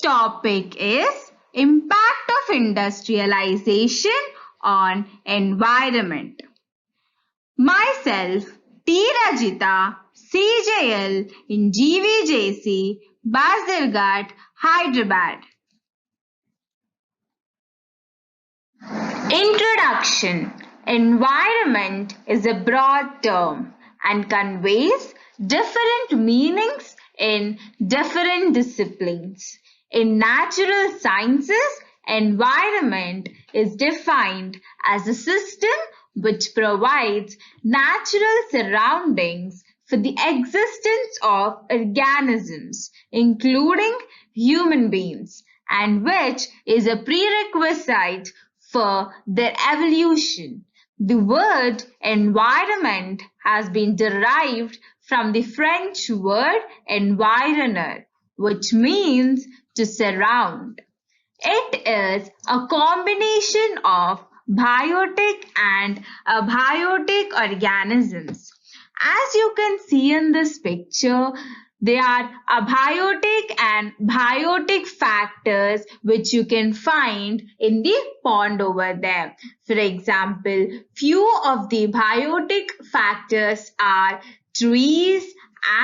topic is Impact of Industrialization on Environment. Myself, T. Rajita, CJL in GVJC, Bazirghat, Hyderabad. Introduction. Environment is a broad term and conveys different meanings in different disciplines. In natural sciences, environment is defined as a system which provides natural surroundings for the existence of organisms, including human beings, and which is a prerequisite for their evolution. The word environment has been derived from the French word environner, which means to surround. It is a combination of biotic and abiotic organisms. As you can see in this picture, there are abiotic and biotic factors which you can find in the pond over there. For example, few of the biotic factors are trees,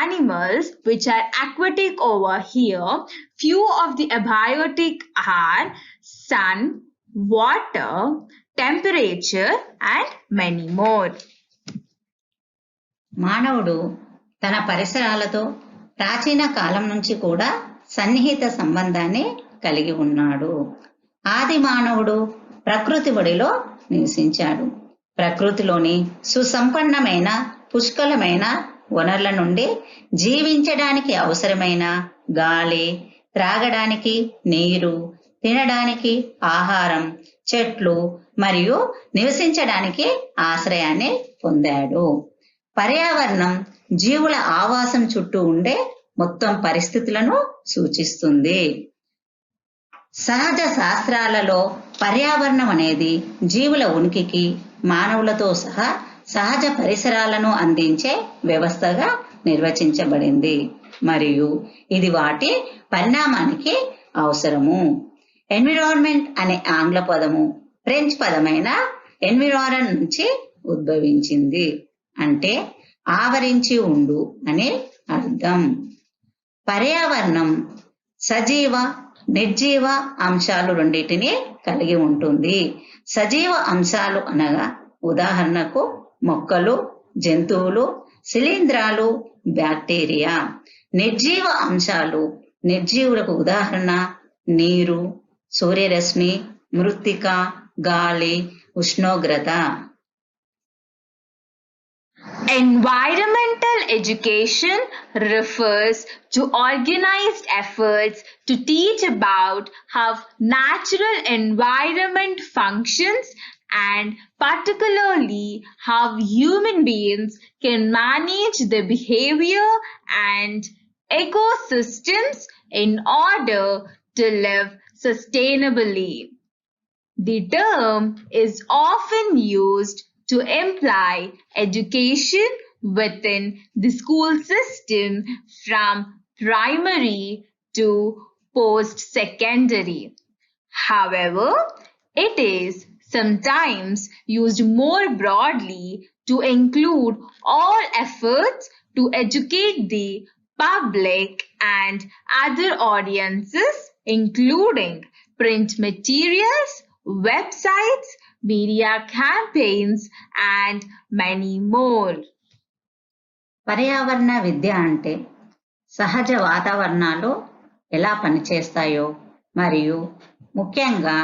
animals which are aquatic over here. Few of the abiotic are sun, water, temperature and many more. మానవుడు తన పరిసరాలతో ప్రాచీన కాలం నుంచి కూడా సన్నిహిత సంబంధాన్ని కలిగి ఉన్నాడు. ఆది మానవుడు ప్రకృతి ఒడిలో నివసించాడు. ప్రకృతిలోని సుసంపన్నమైన పుష్కలమైన వనరుల నుండి జీవించడానికి అవసరమైన గాలి, త్రాగడానికి నీరు, తినడానికి ఆహారం, చెట్లు మరియు నివసించడానికి ఆశ్రయాన్ని పొందాడు. పర్యావరణం జీవుల ఆవాసం చుట్టూ ఉండే మొత్తం పరిస్థితులను సూచిస్తుంది. సహజ శాస్త్రాలలో పర్యావరణం అనేది జీవుల ఉనికికి మానవులతో సహా సహజ పరిసరాలను అందించే వ్యవస్థగా నిర్వచించబడింది మరియు ఇది వాటి పరిణామానికి అవసరము. ఎన్విరాన్మెంట్ అనే ఆంగ్ల పదము ఫ్రెంచ్ పదమైన ఎన్విరాన్ నుంచి ఉద్భవించింది. అంటే ఆవరించి ఉండు అనే అర్థం. పర్యావరణం సజీవ, నిర్జీవ అంశాలు రెండింటిని కలిగి ఉంటుంది. సజీవ అంశాలు అనగా ఉదాహరణకు మొక్కలు, జంతువులు, శిలీంధ్రాలు, బ్యాక్టీరియా. నిర్జీవ అంశాలు నిర్జీవులకు ఉదాహరణ నీరు, సూర్యరశ్మి, మృత్తిక, గాలి, ఉష్ణోగ్రత. Environmental education refers to organized efforts to teach about how natural environment functions and particularly how human beings can manage their behavior and ecosystems in order to live sustainably. The term is often used to imply education within the school system from primary to post-secondary. However, it is sometimes used more broadly to include all efforts to educate the public and other audiences, including print materials, websites, media campaigns and many more. పర్యావరణ విద్య అంటే సహజ వాతావరణాలు ఎలా పనిచేస్తాయో మరియు ముఖ్యంగా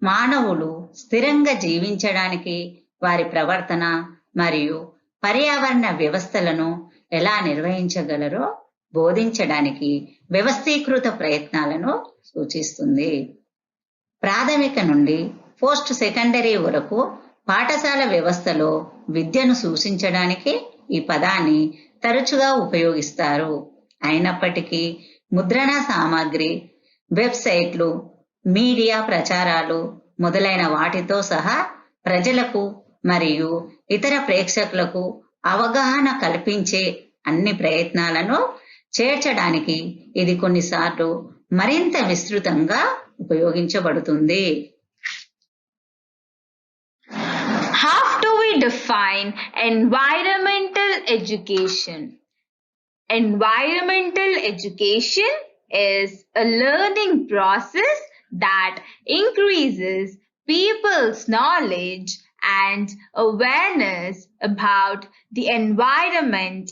మానవులు స్థిరంగా జీవించడానికి వారి ప్రవర్తన మరియు పర్యావరణ వ్యవస్థలను ఎలా నిర్వహించగలరో బోధించడానికి వ్యవస్థీకృత ప్రయత్నాలను సూచిస్తుంది. ప్రాథమిక నుండి పోస్ట్ సెకండరీ వరకు పాఠశాల వ్యవస్థలో విద్యను సూచించడానికి ఈ పదాన్ని తరచుగా ఉపయోగిస్తారు. అయినప్పటికీ ముద్రణ సామాగ్రి, వెబ్సైట్లు, మీడియా ప్రచారాలు మొదలైన వాటితో సహా ప్రజలకు మరియు ఇతర ప్రేక్షకులకు అవగాహన కల్పించే అన్ని ప్రయత్నాలను చేర్చడానికి ఇది కొన్నిసార్లు మరింత విస్తృతంగా ఉపయోగించబడుతుంది. How do we define environmental education? Environmental education is a learning process that increases people's knowledge and awareness about the environment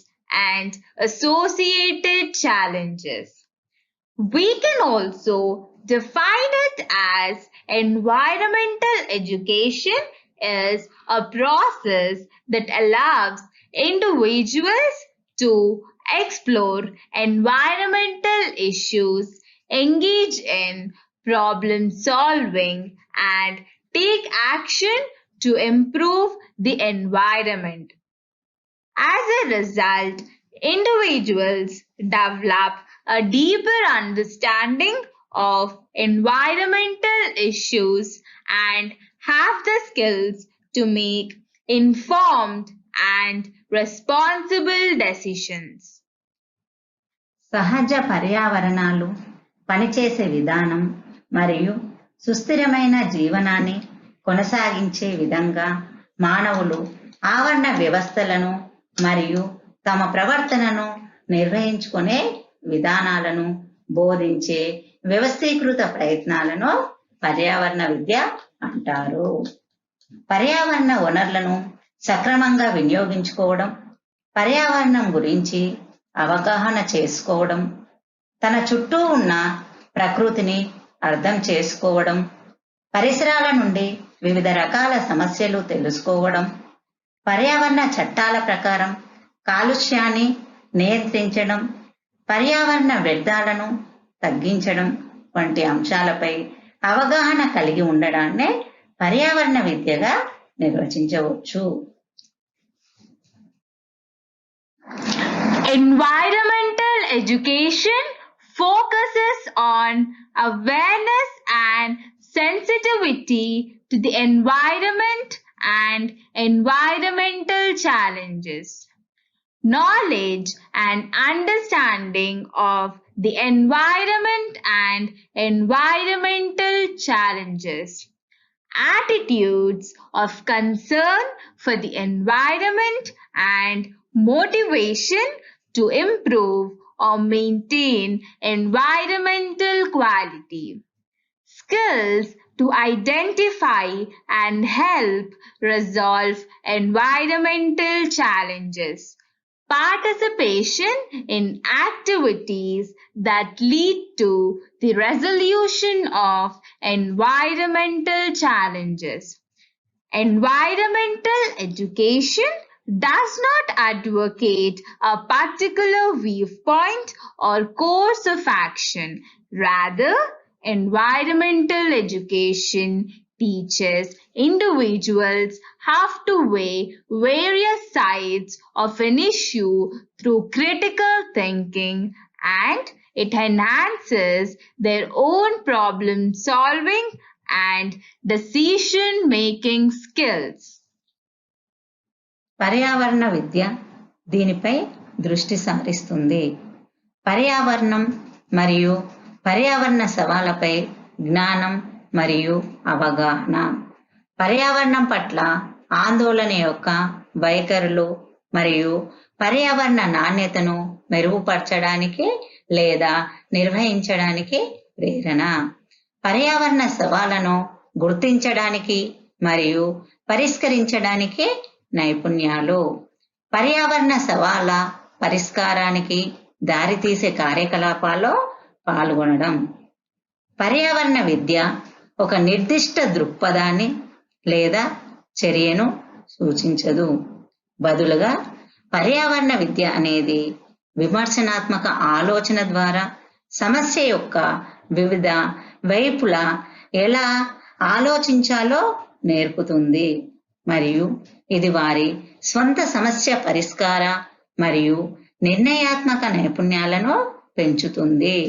and associated challenges. We can also define it as environmental education is a process that allows individuals to explore environmental issues, engage in problem solving, and take action to improve the environment. As a result, individuals develop a deeper understanding of environmental issues and have the skills to make informed and responsible decisions. సహజ పర్యావరణాలు పనిచేసే విధానం మరియు సుస్థిరమైన జీవనాన్ని కొనసాగించే విధంగా మానవులు ఆవరణ వ్యవస్థలను మరియు తమ ప్రవర్తనను నిర్వహించుకునే విధానాలను బోధించే వ్యవస్థీకృత ప్రయత్నాలను పర్యావరణ విద్య అంటారు. పర్యావరణ వనరులను సక్రమంగా వినియోగించుకోవడం, పర్యావరణం గురించి అవగాహన చేసుకోవడం, తన చుట్టూ ఉన్న ప్రకృతిని అర్థం చేసుకోవడం, పరిసరాల నుండి వివిధ రకాల సమస్యలు తెలుసుకోవడం, పర్యావరణ చట్టాల ప్రకారం కాలుష్యాన్ని నియంత్రించడం, పర్యావరణ వ్యర్థాలను తగ్గించడం వంటి అంశాలపై అవగాహన కలిగి ఉండడాన్నే పర్యావరణ విద్యగా నిర్వచించవచ్చు. Environmental education focuses on awareness and sensitivity to the environment and environmental challenges. Knowledge and understanding of the environment and environmental challenges. Attitudes of concern for the environment and motivation to improve or maintain environmental quality. Skills to identify and help resolve environmental challenges. Participation in activities that lead to the resolution of environmental challenges. Environmental education does not advocate a particular viewpoint or course of action. Rather, environmental education teaches individuals how to weigh various sides of an issue through critical thinking, and it enhances their own problem solving and decision making skills. పర్యావరణ విద్య దీనిపై దృష్టి సారిస్తుంది. పర్యావరణం మరియు పర్యావరణ సవాళ్లపై జ్ఞానం మరియు అవగాహన, పర్యావరణం పట్ల ఆందోళన యొక్క వైఖరులు మరియు పర్యావరణ నాణ్యతను మెరుగుపరచడానికి లేదా నిర్వహించడానికి ప్రేరణ, పర్యావరణ సవాళ్లను గుర్తించడానికి మరియు పరిష్కరించడానికి నైపుణ్యాలు, పర్యావరణ సవాళ్ల పరిష్కారానికి దారితీసే కార్యకలాపాల్లో పాల్గొనడం. పర్యావరణ విద్య ఒక నిర్దిష్ట దృక్పథాన్ని లేదా చర్యను సూచించదు. బదులుగా పర్యావరణ విద్య అనేది విమర్శనాత్మక ఆలోచన ద్వారా సమస్య యొక్క వివిధ వైపుల ఎలా ఆలోచించాలో నేర్పుతుంది మరియు ఇది వారి స్వంత సమస్య పరిష్కార మరియు నిర్ణయాత్మక నైపుణ్యాలను పెంచుతుంది.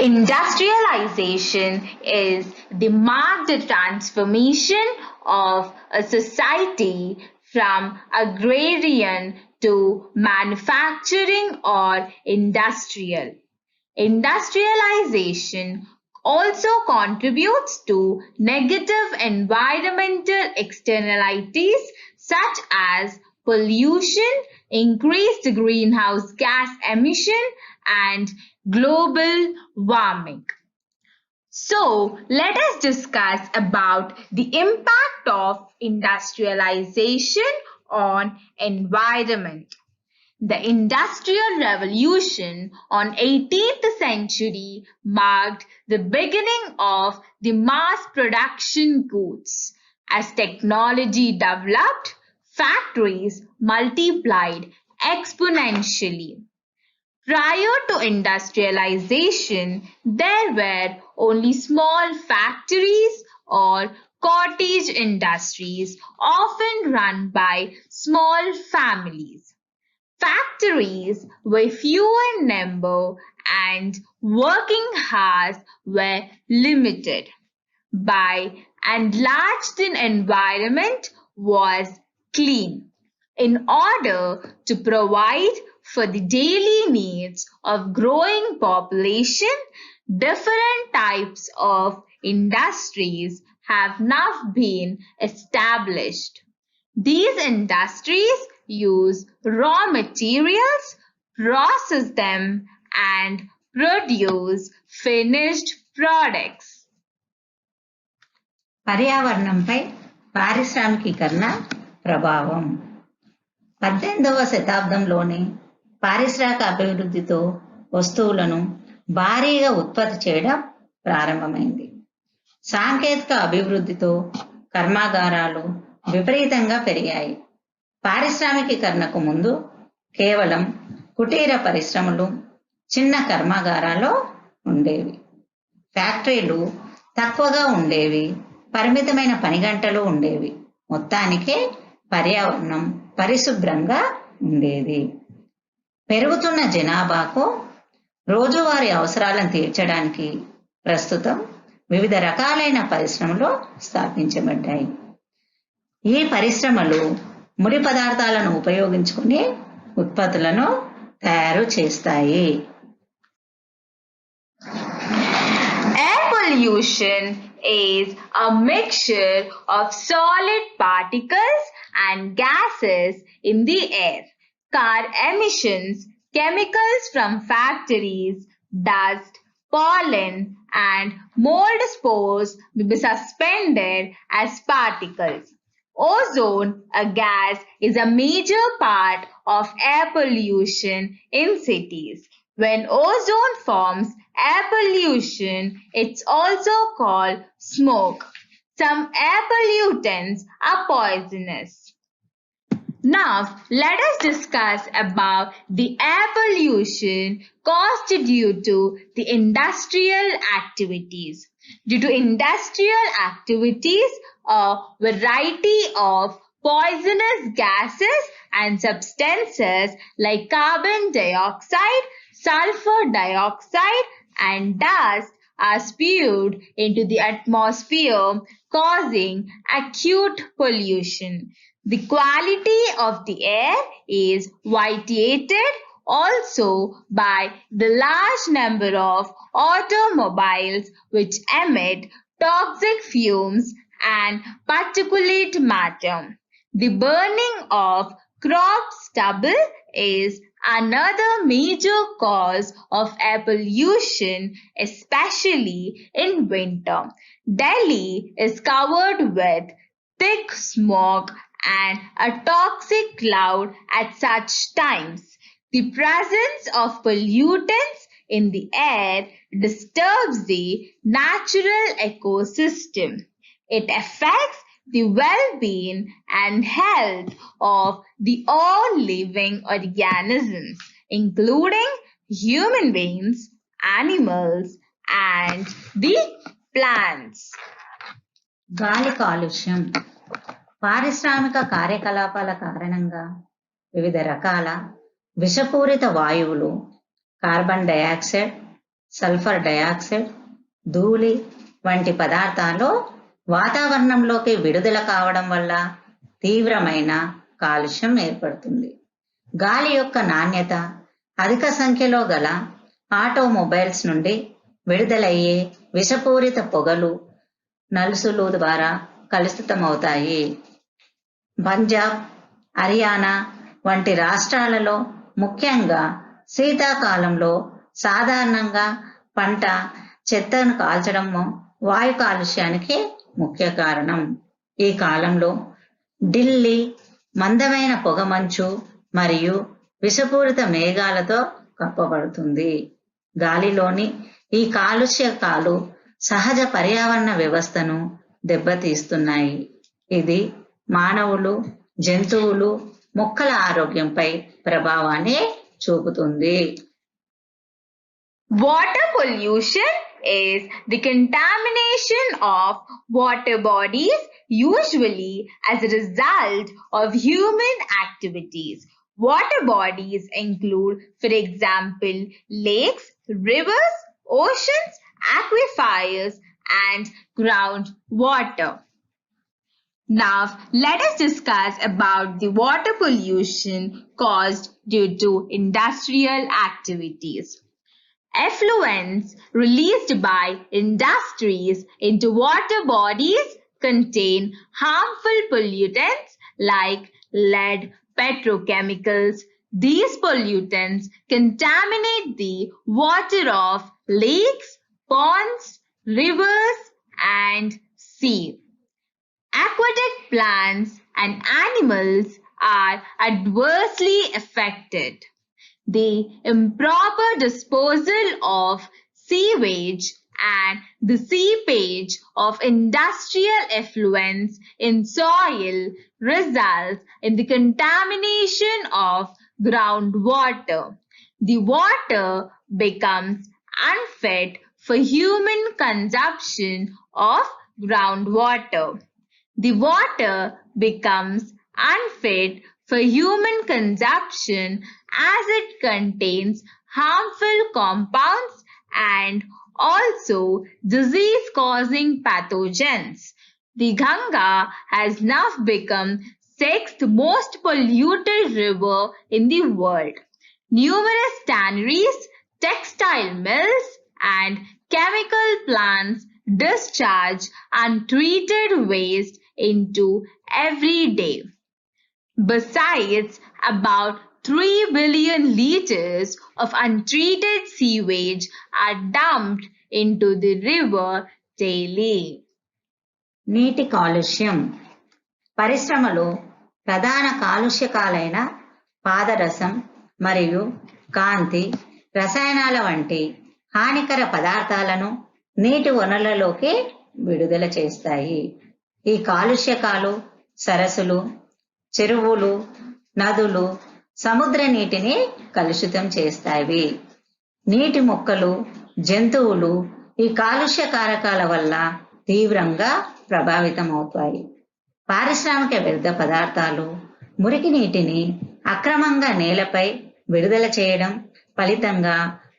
Industrialization is the marked transformation of a society from agrarian to manufacturing or industrial. Industrialization also contributes to negative environmental externalities such as pollution, increased greenhouse gas emission, and global warming. So let us discuss about the impact of industrialization on environment. The Industrial Revolution on 18th century marked the beginning of the mass production goods. As technology developed, factories multiplied exponentially. Prior to industrialization, there were only small factories or cottage industries, often run by small families. Factories were few in number and working hours were limited. By and large, the environment was clean. In order to provide for the daily needs of growing population, different types of industries have now been established. These industries use raw materials, process them, and produce finished products. పర్యావరణంపై పారిశ్రామికీకరణ ప్రభావం 18వ శతాబ్దంలోనే పారిశ్రామిక అభివృద్ధితో వస్తువులను భారీగా ఉత్పత్తి చేయడం ప్రారంభమైంది. సాంకేతిక అభివృద్ధితో కర్మాగారాలు విపరీతంగా పెరిగాయి. పారిశ్రామికీకరణకు ముందు కేవలం కుటీర పరిశ్రమలు, చిన్న కర్మాగారాలు ఉండేవి. ఫ్యాక్టరీలు తక్కువగా ఉండేవి, పరిమితమైన పని గంటలు ఉండేవి. మొత్తానికే పర్యావరణం పరిశుభ్రంగా ఉండేది. పెరుగుతున్న జనాభాకు రోజువారీ అవసరాలను తీర్చడానికి ప్రస్తుతం వివిధ రకాలైన పరిశ్రమలు స్థాపించబడ్డాయి. ఈ పరిశ్రమలు ముడి పదార్థాలను ఉపయోగించుకుని ఉత్పత్తులను తయారు చేస్తాయి. Air pollution is a mixture of solid particles and gases in the air. Car emissions, chemicals from factories, dust, pollen, and mold spores may be suspended as particles. Ozone, a gas, is a major part of air pollution in cities. When ozone forms air pollution, it's also called smoke. Some air pollutants are poisonous. Now, let us discuss about the air pollution caused due to the industrial activities. Due to industrial activities, a variety of poisonous gases and substances like carbon dioxide, sulfur dioxide, and dust are spewed into the atmosphere, causing acute pollution. The quality of the air is vitiated also by the large number of automobiles which emit toxic fumes and particulate matter. The burning of crop stubble is another major cause of air pollution, especially in winter. Delhi is covered with thick smoke and a toxic cloud at such times. The presence of pollutants in the air disturbs the natural ecosystem. It affects the well-being and health of the all living organisms, including human beings, animals, and the plants. గాలి కాలుష్యం పారిశ్రామిక కార్యకలాపాల కారణంగా వివిధ రకాల విషపూరిత వాయువులు, carbon dioxide, sulphur dioxide, ధూళి వంటి పదార్థాలు వాతావరణంలోకి విడుదల కావడం వల్ల తీవ్రమైన కాలుష్యం ఏర్పడుతుంది. గాలి యొక్క నాణ్యత అధిక సంఖ్యలో గల ఆటోమొబైల్స్ నుండి విడుదలయ్యే విషపూరిత పొగలు, నలుసులు ద్వారా కలుషితమవుతాయి. పంజాబ్, హర్యానా వంటి రాష్ట్రాలలో ముఖ్యంగా శీతాకాలంలో సాధారణంగా పంట చెత్తను కాల్చడం వాయు కాలుష్యానికి ముఖ్య కారణం. ఈ కాలంలో ఢిల్లీ మందమైన పొగమంచు మరియు విషపూరిత మేఘాలతో కప్పబడుతుంది. గాలిలోని ఈ కాలుష్యకాలు సహజ పర్యావరణ వ్యవస్థను దెబ్బతీస్తున్నాయి. ఇది మానవులు, జంతువులు, మొక్కల ఆరోగ్యంపై ప్రభావాన్ని చూపుతుంది. Water pollution is the contamination of water bodies, usually as a result of human activities. Water bodies include, for example, lakes, rivers, oceans, aquifers, and groundwater. Now, let us discuss about the water pollution caused due to industrial activities. Effluents released by industries into water bodies contain harmful pollutants like lead, petrochemicals. These pollutants contaminate the water of lakes, ponds, rivers, and sea. Aquatic plants and animals are adversely affected. The improper disposal of sewage and the seepage of industrial effluents in soil results in the contamination of groundwater. The water becomes unfit for human consumption of groundwater. The water becomes unfit for human consumption as it contains harmful compounds and also disease-causing pathogens. The Ganga has now become 6th most polluted river in the world. Numerous tanneries, textile mills, and chemical plants discharge untreated waste into every day. Besides, about 3 billion liters of untreated sewage are dumped into the river daily. నీటి కాలుష్యం. పరిశ్రమలు ప్రధాన కాలుష్యకాలైన పాదరసం మరియు కాంతి రసాయనాల వంటి హానికర పదార్థాలను నీటి వనరులలోకి విడుదల చేస్తాయి. ఈ కాలుష్యకాలు సరస్సులు, చెరువులు, నదులు, సముద్ర నీటిని కలుషితం చేస్తాయి. నీటి మొక్కలు, జంతువులు ఈ కాలుష్య కారకాల వల్ల తీవ్రంగా ప్రభావితమవుతాయి. పారిశ్రామిక వ్యర్థ పదార్థాలు మురికి నీటిని అక్రమంగా నేలపై విడుదల చేయడం ఫలితంగా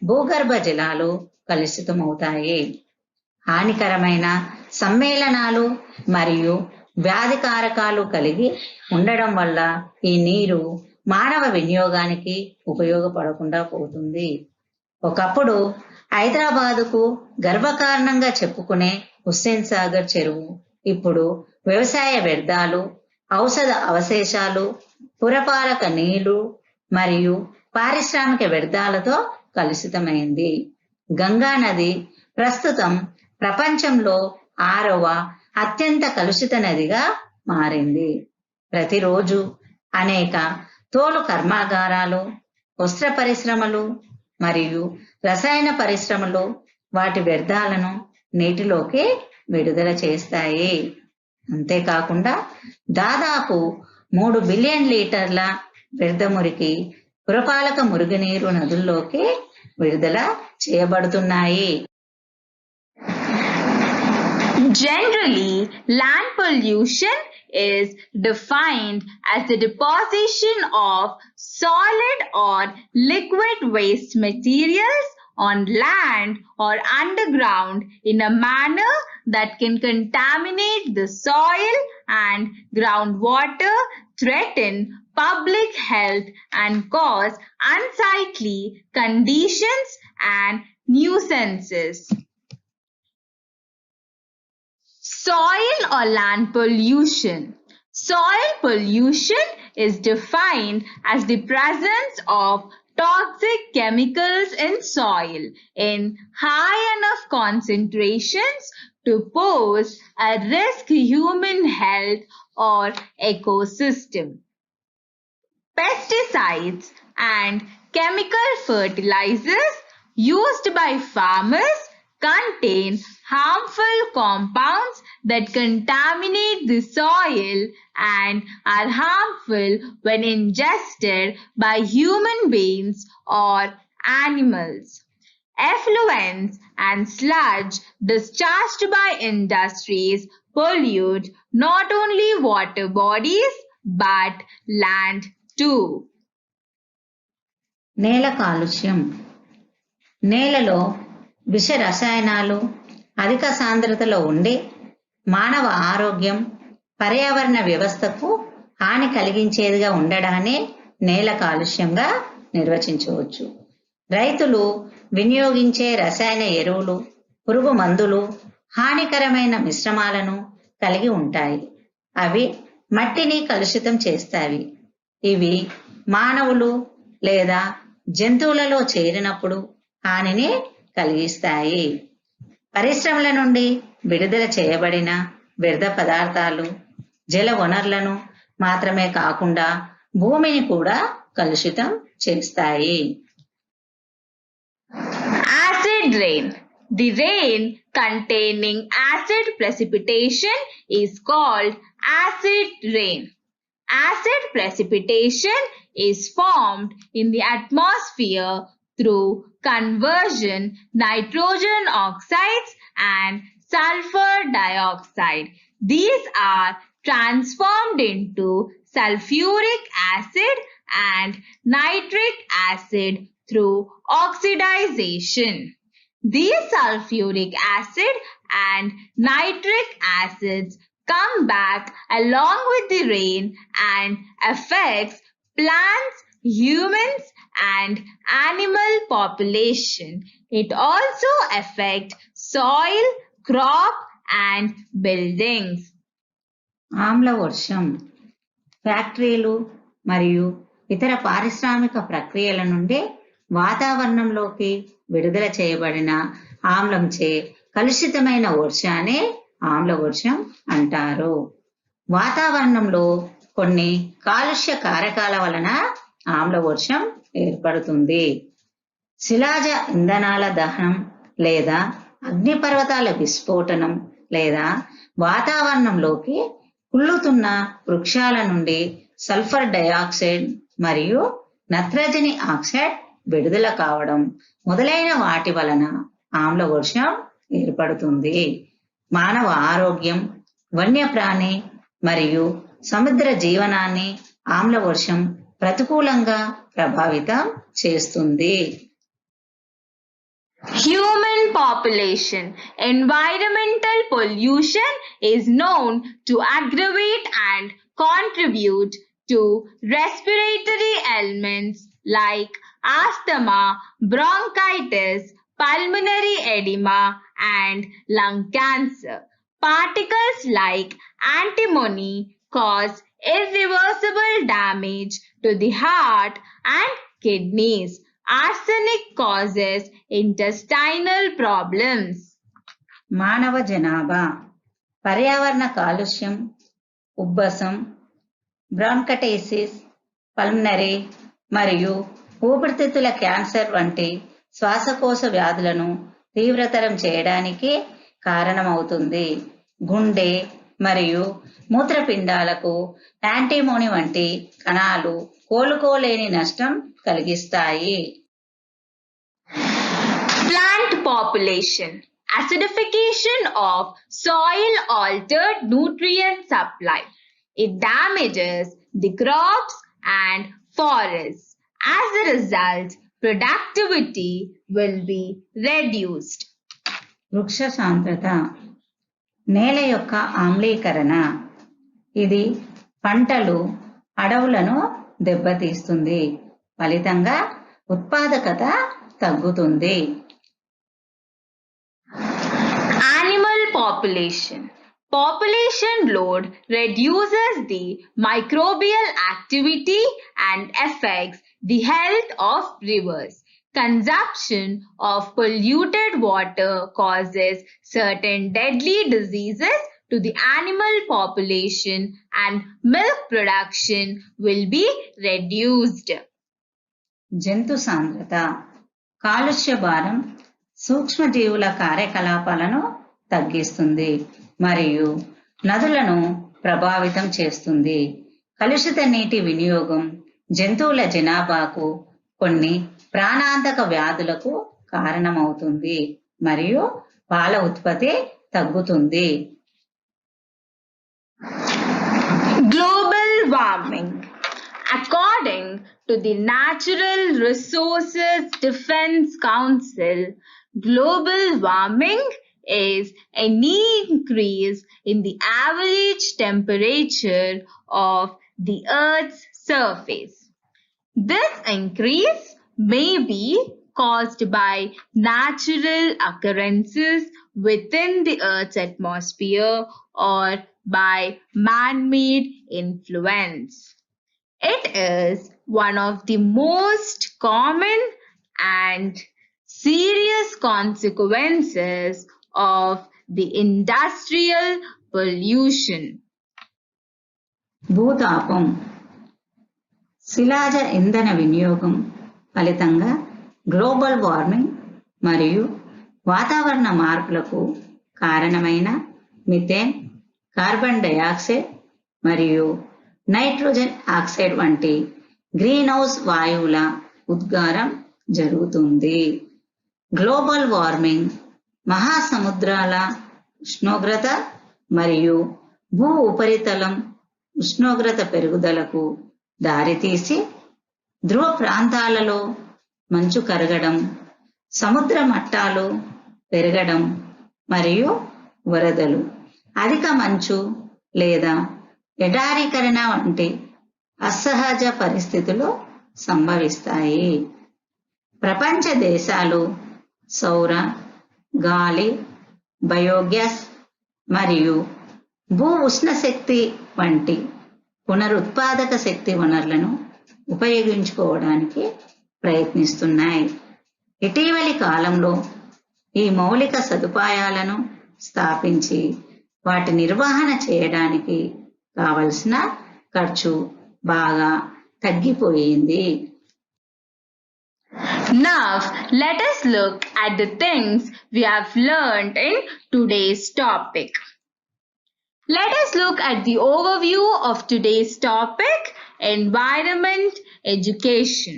భూగర్భ జలాలు కలుషితమవుతాయి. హానికరమైన సమ్మేళనాలు మరియు వ్యాధికారకాలు కలిగి ఉండడం వల్ల ఈ నీరు మానవ వినియోగానికి ఉపయోగపడకుండా పోతుంది. ఒకప్పుడు హైదరాబాదుకు గర్వకారణంగా చెప్పుకునే హుస్సేన్ సాగర్ చెరువు ఇప్పుడు వ్యవసాయ వ్యర్థాలు, ఔషధ అవశేషాలు, పురపాలక నీళ్లు మరియు పారిశ్రామిక వ్యర్థాలతో కలుషితమైంది. గంగా నది ప్రస్తుతం ప్రపంచంలో 6వ అత్యంత కలుషిత నదిగా మారింది. ప్రతిరోజు అనేక తోలు కర్మాగారాలు, వస్త్ర పరిశ్రమలు మరియు రసాయన పరిశ్రమలు వాటి వ్యర్థాలను నీటిలోకి విడుదల చేస్తాయి. అంతేకాకుండా దాదాపు 3 బిలియన్ లీటర్ల వ్యర్థ మురికి పురపాలక మురుగునీరు నదుల్లోకి విడుదల చేయబడుతున్నాయి. Generally, land pollution is defined as the deposition of solid or liquid waste materials on land or underground in a manner that can contaminate the soil and groundwater, threaten public health, and cause unsightly conditions and nuisances. Soil or land pollution. Soil pollution is defined as the presence of toxic chemicals in soil in high enough concentrations to pose a risk to human health or ecosystem. Pesticides and chemical fertilizers used by farmers contain harmful compounds that contaminate the soil and are harmful when ingested by human beings or animals. Effluents and sludge discharged by industries pollute not only water bodies but land too. నేల కాలుష్యం. నేలలో విష రసాయనాలు అధిక సాంద్రతలో ఉండి మానవ ఆరోగ్యం, పర్యావరణ వ్యవస్థకు హాని కలిగించేదిగా ఉండడాన్ని నేల కాలుష్యంగా నిర్వచించవచ్చు. రైతులు వినియోగించే రసాయన ఎరువులు, పురుగు మందులు హానికరమైన మిశ్రమాలను కలిగి ఉంటాయి. అవి మట్టిని కలుషితం చేస్తాయి. ఇవి మానవులు లేదా జంతువులలో చేరినప్పుడు హానిని కలిగిస్తాయి. పరిశ్రమల నుండి విడుదల చేయబడిన వ్యర్థ పదార్థాలు జల వనరులను మాత్రమే కాకుండా భూమిని కూడా కలుషితం చేస్తాయి. Acid rain. The rain containing acid precipitation is called acid rain. Acid precipitation is formed in the atmosphere through conversion nitrogen oxides and sulfur dioxide. These are transformed into sulfuric acid and nitric acid through oxidization. These sulfuric acid and nitric acids come back along with the rain and affects plants, humans, and animal population. It also affects soil, crop, and buildings. ఆమ్ల వర్షం. ఫ్యాక్టరీలు మరియు ఇతర పారిశ్రామిక ప్రక్రియల నుండి వాతావరణంలోకి విడుదల చేయబడిన ఆమ్లంచే కలుషితమైన వర్షాన్ని ఆమ్ల వర్షం అంటారు. వాతావరణంలో కొన్ని కాలుష్య కారకాల వలన ఆమ్ల వర్షం ఏర్పడుతుంది. శిలాజ ఇంధనాల దహనం లేదా అగ్నిపర్వతాల విస్ఫోటనం లేదా వాతావరణంలోకి కుళ్ళుతున్న వృక్షాల నుండి సల్ఫర్ డయాక్సైడ్ మరియు నత్రజని ఆక్సైడ్ విడుదల కావడం మొదలైన వాటి వలన ఆమ్ల వర్షం ఏర్పడుతుంది. మానవ ఆరోగ్యం, వన్యప్రాణి మరియు సముద్ర జీవనాన్ని ఆమ్ల వర్షం ప్రతికూలంగా ప్రభావితం చేస్తుంది. Human population. Environmental pollution is known to aggravate and contribute to respiratory ailments like asthma, bronchitis, pulmonary edema, and lung cancer. Particles like antimony cause irreversible damage to the heart and kidneys. Arsenic causes intestinal problems. మానవ జనాభా. పర్యావరణ కాలుష్యం, ఉబ్బసం, బ్రాంకటైసిస్, pulmonary మరియు ఊపిరితిత్తుల cancer వంటి శ్వాసకోశ వ్యాధులను తీవ్రతరం చేయడానికి కారణమవుతుంది. గుండె మరియు మూత్రపిండాలకు యాంటీమోని వంటి కణాలు కోలుకోలేని నష్టం కలిగిస్తాయి. Plant population. Acidification of soil altered nutrient supply. It damages the crops and forests. As a result, productivity will be reduced. వృక్ష సాంద్రత. నేల యొక్క ఆమ్లీకరణ. ఇది పంటలు, అడవులను దెబ్బతీస్తుంది. ఫలితంగా ఉత్పాదకత తగ్గుతుంది. Animal population. Population load reduces the microbial activity and affects the health of rivers. Consumption of polluted water causes certain deadly diseases to the animal population and milk production will be reduced. జంతు సాంద్రత. కాలుష్య భారం సూక్ష్మజీవుల కార్యకలాపాలను తగ్గిస్తుంది మరియు నదులను ప్రభావితం చేస్తుంది. కలుషిత నీటి వినియోగం జంతువుల జనాభాకు కొన్ని ప్రాణాంతక వ్యాధులకు కారణమవుతుంది మరియు పాల ఉత్పత్తి తగ్గుతుంది. Global warming. According to the Natural Resources Defense Council, global warming is an increase in the average temperature of the Earth's surface. This increase may be caused by natural occurrences within the Earth's atmosphere or by man-made influence. It is one of the most common and serious consequences of the industrial pollution. భూతాపం. శిలాజ ఇంధన వినియోగం ఫలితంగా global warming మరియు వాతావరణ మార్పులకు కారణమైన methane, carbon dioxide మరియు nitrogen oxide వంటి గ్రీన్ హౌస్ వాయువుల ఉద్గారం జరుగుతుంది. గ్లోబల్ వార్మింగ్ మహాసముద్రాల ఉష్ణోగ్రత మరియు భూ ఉపరితలం ఉష్ణోగ్రత పెరుగుదలకు దారితీసి ధ్రువ ప్రాంతాలలో మంచు కరగడం, సముద్ర మట్టాలు పెరగడం మరియు వరదలు, అధిక మంచు లేదా ఎడారీకరణ వంటి అసహజ పరిస్థితులు సంభవిస్తాయి. ప్రపంచ దేశాలు సౌర, గాలి, బయోగ్యాస్ మరియు భూ ఉష్ణశక్తి వంటి పునరుత్పాదక శక్తి వనరులను ఉపయోగించుకోవడానికి ప్రయత్నిస్తున్నాయి. ఇటీవలి కాలంలో ఈ మౌలిక సదుపాయాలను స్థాపించి వాటి నిర్వహణ చేయడానికి కావలసిన ఖర్చు బాగా తగ్గిపోయింది. Now, let us look at the things we have learned in today's topic. Let us look at the overview of today's topic, Environment Education.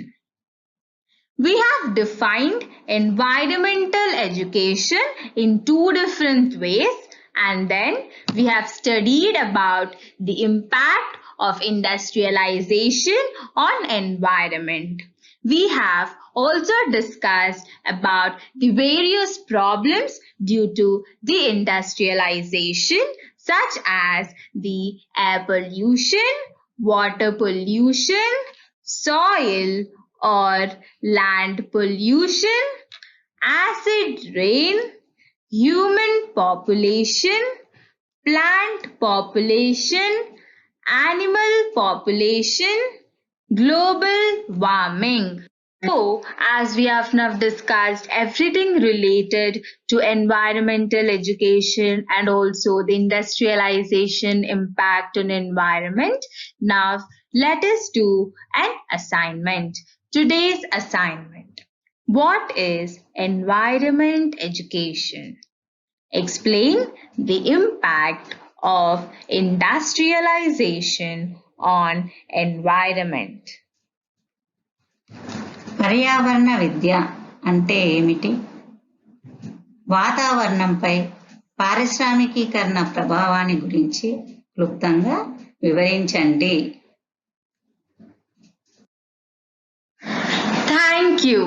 We have defined environmental education in two different ways, and then we have studied about the impact of industrialization on environment. We have also discussed about the various problems due to the industrialization, such as the air pollution, water pollution, soil or land pollution, acid rain, human population, plant population, animal population, global warming. So, as we have now discussed everything related to environmental education and also the industrialization impact on environment, now let us do an assignment. Today's assignment. What is environment education? Explain the impact of industrialization on environment. పర్యావరణ విద్య అంటే ఏమిటి? వాతావరణంపై పారిశ్రామికీకరణ ప్రభావాన్ని గురించి క్లుప్తంగా వివరించండి. Thank you.